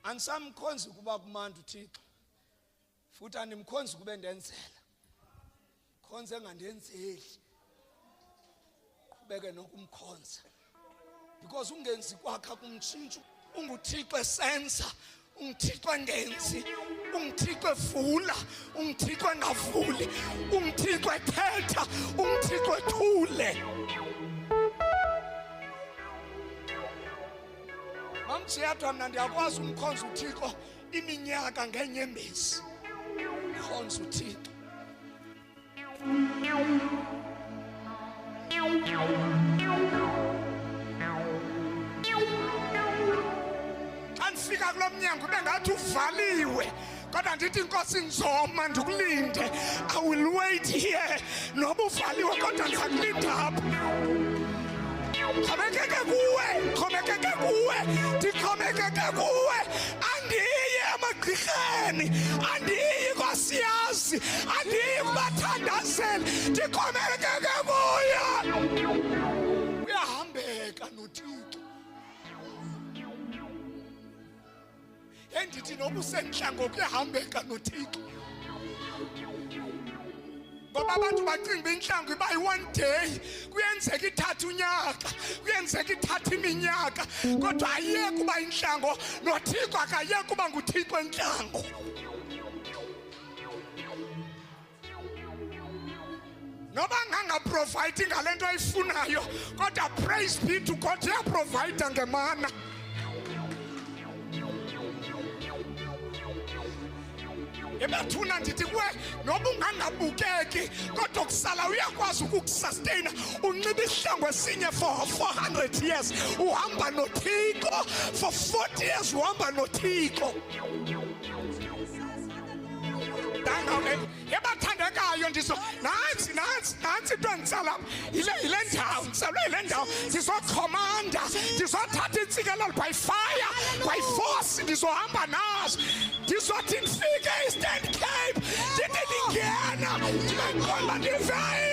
Andisamkhonzi kuba kumanda uThixo. Futhi andimkhonzi kube ndenzela. Khonze engandenzeli. Qhubeke nokumkhonza. Because ungenzi kwakha kumtshintsho. UnguThixo esenza, unguThixo engenzi, unguThixo evula, unguThixo engavuli, unguThixo ethetha, unguThixo ethule. Mamjiyadwa mna ndiyakwazi umkhonza uThixo iminyaka ngenyembezi. Khonza uThixo. Fika kulomnyango bengathi uvaliwe kodwa ndithi inkosi ngizoma ndikulinde. I will wait here noba uvaliwe kodwa ndizakulinda apha. Khomekeke kuwe ndikhomekeke kuwe. Andiyi emagqirheni, andiyi kosiyazi, andiyi kubathandazeli, ndikhomekeke kuye. Uyahambeka noThixo. Endithi noba usenhlango kuyahambeka noThixo. Ngoba abantu bacinga inhlango iba yi-1 day, kuyenzeka ithatha unyaka, kuyenzeka ithatha iminyaka, kodwa ayeke uba inhlango noThixo akayeke uba nguThixo enhlango. Noba ngangaprovide ngalento ayifunayo, kodwa praise be to God uyaprovide ngemana. Ebathuna ndithi kuwe noba ungangabukeki kodwa kusala uyakwazi ukukusustain. Unxiba isihlangu esinye for 400 years uhamba noThixo, for 40 years uhamba noThixo. Ebathandekayo ndiso nansi into enditsala yile ndawo, ndisalwe yile ndawo ndizokhomanda, ndizothatha intsikelelo by fire, by force ndizohamba nazo, ndizothi ndifike eEastern Cape ndithi ndingena ndibe ndiqonda ndivele.